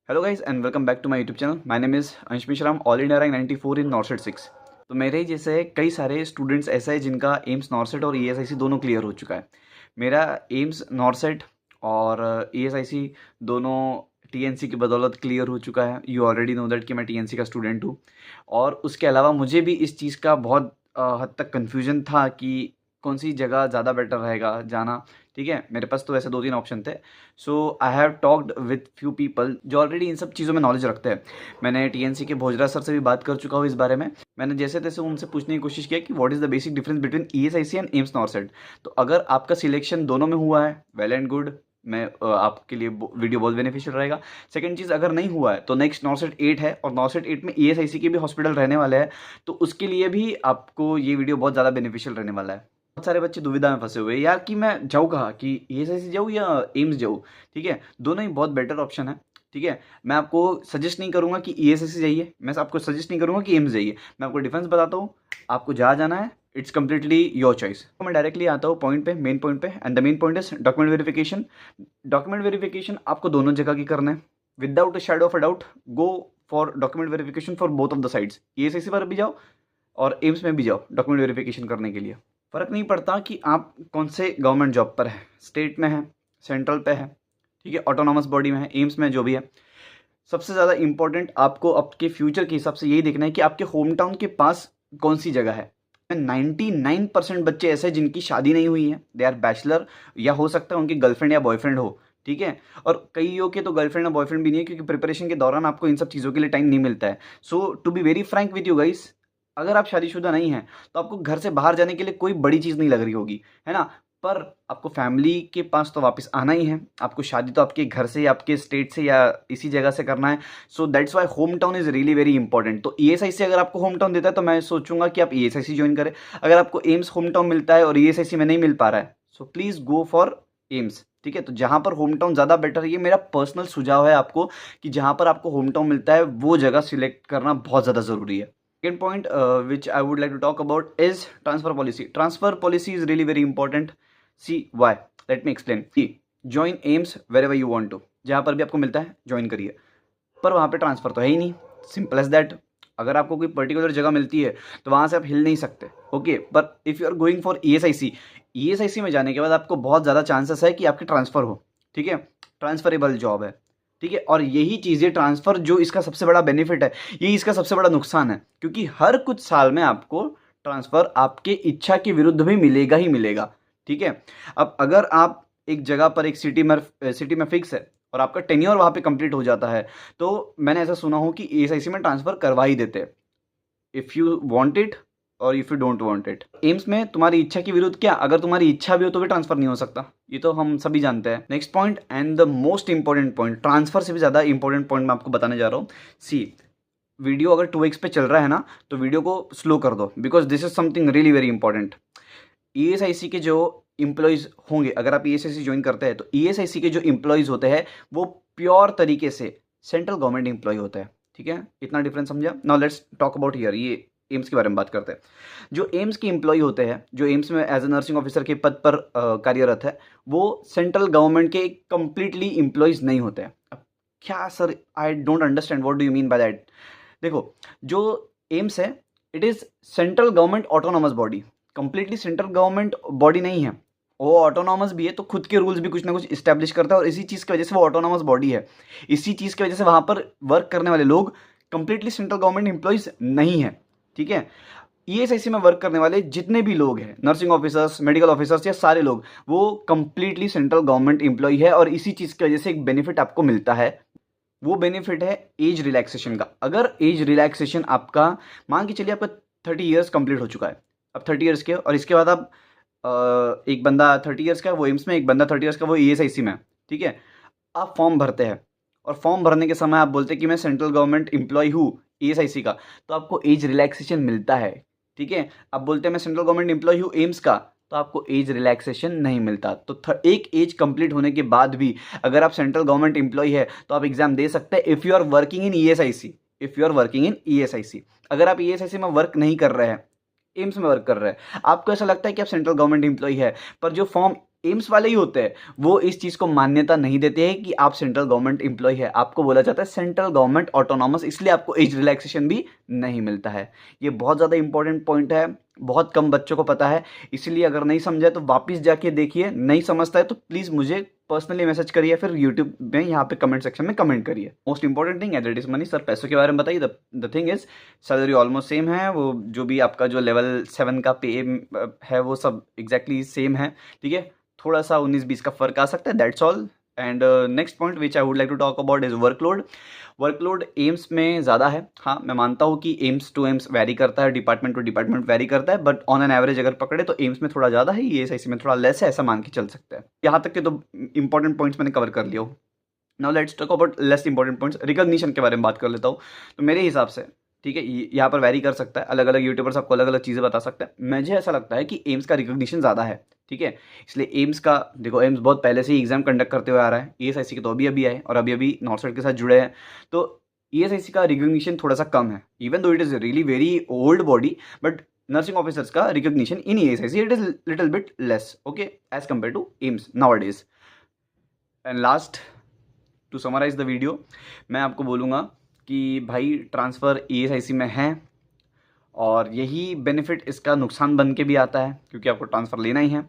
Hello guys and welcome back to my YouTube channel. My name is Ansh Mishra, all India rank 94 in NORCET 6। तो मेरे जैसे कई सारे students ऐसे हैं जिनका एम्स नॉर्सेट और ईएसआईसी दोनों क्लियर हो चुका है। मेरा एम्स नॉर्सेट और ईएसआईसी दोनों टीएनसी की बदौलत क्लियर हो चुका है। यू ऑलरेडी नो दैट कि मैं टीएनसी का स्टूडेंट हूँ। और उसके अलावा मुझे भी इस चीज़ का बहुत हद तक कन्फ्यूजन था कि कौन सी जगह ज़्यादा बेटर रहेगा जाना। ठीक है, मेरे पास तो वैसे 2-3 ऑप्शन थे। So I have talked with few people जो ऑलरेडी इन सब चीज़ों में नॉलेज रखते हैं। मैंने टीएनसी के भोजराज सर से भी बात कर चुका हूँ इस बारे में। मैंने जैसे तैसे उनसे पूछने की कोशिश किया कि what is the basic difference between ESIC and AIIMS नॉर्सेट। तो अगर आपका सिलेक्शन दोनों में हुआ है, वेल एंड गुड, मैं आपके लिए वीडियो बहुत बेनिफिशियल रहेगा। सेकंड चीज़, अगर नहीं हुआ है तो नेक्स्ट नॉर्सेट 8 है और नॉर्सेट 8 में ईएसआईसी के भी हॉस्पिटल रहने वाले हैं। तो उसके लिए भी आपको ये वीडियो बहुत ज़्यादा बेनिफिशियल रहने वाला है। बहुत सारे बच्चे दुविधा में फंसे हुए हैं यार कि मैं जाऊँ कहाँ, कि ईएसआईसी जाऊँ या एम्स जाऊँ। ठीक है, दोनों ही बहुत बेटर ऑप्शन है। ठीक है, मैं आपको सजेस्ट नहीं करूँगा कि ईएसआईसी जाइए, मैं आपको सजेस्ट नहीं करूँगा कि एम्स जाइए। मैं आपको डिफरेंस बताता हूँ, आपको जहाँ जाना है इट्स कम्प्लीटली योर चॉइस। तो मैं डायरेक्टली आता हूँ पॉइंट पे, मेन पॉइंट पे। And the main point is document verification. Document verification आपको दोनों जगह की करना है। Without a shadow of a doubt go for document verification for both of the sides. ESIC पर भी जाओ और एम्स में भी जाओ डॉक्यूमेंट वेरिफिकेशन करने के लिए। फ़र्क नहीं पड़ता कि आप कौन से गवर्नमेंट जॉब पर है, स्टेट में है, सेंट्रल पे है, ठीक है, ऑटोनॉमस बॉडी में है, एम्स में, जो भी है। सबसे ज़्यादा इंपॉर्टेंट आपको आपके फ्यूचर के हिसाब से यही देखना है कि आपके होम टाउन के पास कौन सी जगह है। 99% बच्चे ऐसे हैं जिनकी शादी नहीं हुई है, दे आर बैचलर, या हो सकता है उनकी गर्लफ्रेंड या बॉयफ्रेंड हो। ठीक है, और कईयों के तो गर्लफ्रेंड या बॉयफ्रेंड भी नहीं है, क्योंकि प्रिपरेशन के दौरान आपको इन सब चीज़ों के लिए टाइम नहीं मिलता है। So to be very frank with you guys, अगर आप शादीशुदा नहीं हैं तो आपको घर से बाहर जाने के लिए कोई बड़ी चीज़ नहीं लग रही होगी, है ना। पर आपको फैमिली के पास तो वापस आना ही है। आपको शादी तो आपके घर से या आपके स्टेट से या इसी जगह से करना है। So that's why home town is really very important. तो ईएसआईसी अगर आपको होम टाउन देता है तो मैं सोचूंगा कि आप ईएसआईसी ज्वाइन करें। अगर आपको एम्स होम टाउन मिलता है और ईएसआईसी में नहीं मिल पा रहा है, so please go for AIIMS. ठीक है, तो जहाँ पर होम टाउन ज़्यादा बेटर है, ये मेरा पर्सनल सुझाव है आपको, कि जहाँ पर आपको होम टाउन मिलता है वो जगह सिलेक्ट करना बहुत ज़्यादा ज़रूरी है। Second point which I would like to talk about is transfer policy. Transfer policy is really very important. See why? Let me explain. See, join AIMS wherever you want to. जहाँ पर भी आपको मिलता है ज्वाइन करिए, पर वहाँ पे ट्रांसफ़र तो है ही नहीं। Simple as that. अगर आपको कोई पर्टिकुलर जगह मिलती है तो वहाँ से आप हिल नहीं सकते। Okay, but if you are going for ESIC, ESIC में जाने के बाद आपको बहुत ज़्यादा चांसेस है कि आपकी ट्रांसफ़र हो। ठीक है, ट्रांसफरेबल जॉब है। ठीक है, और यही चीज़ें ट्रांसफ़र जो इसका सबसे बड़ा बेनिफिट है, यही इसका सबसे बड़ा नुकसान है, क्योंकि हर कुछ साल में आपको ट्रांसफ़र आपके इच्छा के विरुद्ध भी मिलेगा ही मिलेगा। ठीक है, अब अगर आप एक जगह पर एक सिटी में फिक्स है और आपका टेन्योर वहाँ पे कंप्लीट हो जाता है, तो मैंने ऐसा सुना हो कि ईएसआईसी में ट्रांसफ़र करवा ही देते हैं, इफ़ यू वांट इट और if you don't want it. AIIMS में तुम्हारी इच्छा के विरुद्ध क्या, अगर तुम्हारी इच्छा भी हो तो भी ट्रांसफ़र नहीं हो सकता, ये तो हम सभी जानते हैं। Next point and the most important point, transfer से भी ज़्यादा इंपॉर्टेंट पॉइंट मैं आपको बताने जा रहा हूँ। सी, वीडियो अगर 2x पे चल रहा है ना, तो वीडियो को स्लो कर दो, because this is something really very important. ESIC के जो इम्प्लॉयज़ होंगे, अगर आप ईएसआईसी ज्वाइन करते हैं तो ईएसआईसी के जो इम्प्लॉयज़ होते हैं वो प्योर तरीके से सेंट्रल गवर्नमेंट एम्प्लॉय होते हैं। ठीक है, इतना डिफरेंस समझा। Now let's talk about here, ये एम्स के बारे में बात करते हैं। जो एम्स के एम्प्लॉय होते हैं, जो एम्स में एज ए नर्सिंग ऑफिसर के पद पर कार्यरत है, वो सेंट्रल गवर्नमेंट के कंप्लीटली एम्प्लॉयज़ नहीं होते हैं। अब क्या sir, I don't understand what do you mean by that. देखो, जो एम्स है, it is central government autonomous body, completely central government body नहीं है। वो ऑटोनॉमस भी है, तो खुद के रूल्स भी कुछ ना कुछ इस्टेब्लिश करता है, और इसी चीज़ की वजह से वो ऑटोनॉमस बॉडी है। इसी चीज़ की वजह से वहाँ पर वर्क करने वाले लोग कंप्लीटली सेंट्रल गवर्नमेंट एम्प्लॉयज़ नहीं है। ठीक है, ईएसआईसी में वर्क करने वाले जितने भी लोग हैं, नर्सिंग ऑफिसर्स, मेडिकल ऑफिसर्स, या सारे लोग, वो कंप्लीटली सेंट्रल गवर्नमेंट एम्प्लॉय है, और इसी चीज़ की वजह से एक बेनिफिट आपको मिलता है। वो बेनिफिट है एज रिलैक्सेशन का। अगर एज रिलैक्सेशन आपका, मान के चलिए आपका 30 ईयर्स कंप्लीट हो चुका है, अब 30 ईयर्स के, और इसके बाद आप एक बंदा 30 ईयर्स का वो एम्स में, एक बंदा 30 ईयर्स का वो ईएसआईसी में। ठीक है, आप फॉर्म भरते हैं और फॉर्म भरने के समय आप बोलते हैं कि मैं सेंट्रल गवर्नमेंट एम्प्लॉय हूँ ईएसआईसी का, तो आपको एज रिलैक्सेशन मिलता है। ठीक है, आप बोलते हैं मैं सेंट्रल गवर्नमेंट एम्प्लॉय हूँ एम्स का, तो आपको एज रिलैक्सेशन नहीं मिलता। तो एक एज कंप्लीट होने के बाद भी अगर आप सेंट्रल गवर्नमेंट एम्प्लॉय है तो आप एग्जाम दे सकते हैं, if you are working in ESIC. If you are working in ESIC, अगर आप ईएसआईसी में वर्क नहीं कर रहे हैं, एम्स में वर्क कर रहे हैं, आपको ऐसा लगता है कि आप सेंट्रल गवर्नमेंट एम्प्लॉय है, पर जो फॉर्म एम्स वाले ही होते हैं, वो इस चीज़ को मान्यता नहीं देते हैं कि आप सेंट्रल गवर्नमेंट एम्प्लॉय है। आपको बोला जाता है सेंट्रल गवर्नमेंट ऑटोनॉमस, इसलिए आपको एज रिलैक्सेशन भी नहीं मिलता है। ये बहुत ज़्यादा इंपॉर्टेंट पॉइंट है, बहुत कम बच्चों को पता है, इसलिए अगर नहीं समझा तो वापस जाके देखिए, नहीं समझता है तो प्लीज़ मुझे पर्सनली मैसेज करिए, फिर यूट्यूब में यहाँ पे कमेंट सेक्शन में कमेंट करिए। Most important thing as it is money. Sir पैसों के बारे में बताइए। The thing is salary almost same है, वो जो भी आपका जो लेवल 7 का पे है वो सब एग्जैक्टली सेम है, ठीक है। थोड़ा सा 19-20 का फर्क आ सकता है, that's all. And next point which I would like to talk about is workload. Workload AIIMS में ज़्यादा है, हाँ मैं मानता हूँ कि एम्स टू एम्स वैरी करता है, डिपार्टमेंट टू डिपार्टमेंट वैरी करता है, बट ऑन एन एवरेज अगर पकड़े तो एम्स में थोड़ा ज़्यादा है, ईएसआईसी में थोड़ा लेस है, ऐसा मान के चल सकते हैं। यहाँ तक के तो इंपॉर्टेंट पॉइंट्स मैंने कवर कर लिया हो। Now let's talk about less important points. Recognition के बारे में बात कर लेता हूँ। तो मेरे हिसाब से, ठीक है, यहाँ पर वैरी कर सकता है, अलग अलग यूट्यूबर्स आपको अलग अलग चीज़ें बता सकते हैं। मुझे ऐसा लगता है कि एम्स का रिकॉग्निशन ज़्यादा है, ठीक है। इसलिए एम्स का देखो, एम्स बहुत पहले से ही एग्जाम कंडक्ट करते हुए आ रहा है, ईएसआईसी के तो अभी अभी आए और अभी अभी नॉर्सर्ट के साथ जुड़े हैं, तो ईएसआईसी का रिकॉग्निशन थोड़ा सा कम है, even though it is really very old body, but nursing officers का recognition in ESIC it is little bit less, okay, as compare to AIIMS nowadays. And last, to summarise the video, मैं आपको बोलूँगा कि भाई transfer ESIC में है, और यही बेनिफिट इसका नुकसान बन के भी आता है, क्योंकि आपको ट्रांसफ़र लेना ही है।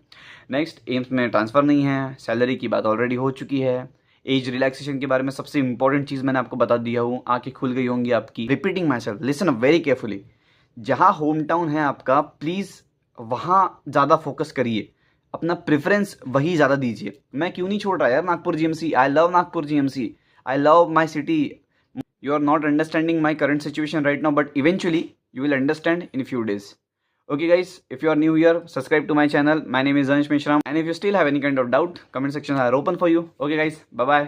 नेक्स्ट, एम्स में ट्रांसफ़र नहीं है, सैलरी की बात ऑलरेडी हो चुकी है। एज रिलैक्सेशन के बारे में सबसे इंपॉर्टेंट चीज़ मैंने आपको बता दिया हूँ, आंखें खुल गई होंगी आपकी। Repeating my self, listen up very carefully. जहाँ होम टाउन है आपका, प्लीज़ वहाँ ज़्यादा फोकस करिए, अपना प्रेफरेंस वही ज़्यादा दीजिए। मैं क्यों नहीं छोड़ रहा यार Nagpur GMC, I love Nagpur GMC, I love my city. You are not understanding my current situation right now, but eventually you will understand in a few days. Okay guys, if you are new here, subscribe to my channel. My name is Anish Mishram, and if you still have any kind of doubt, comment section are open for you. Okay guys, bye bye.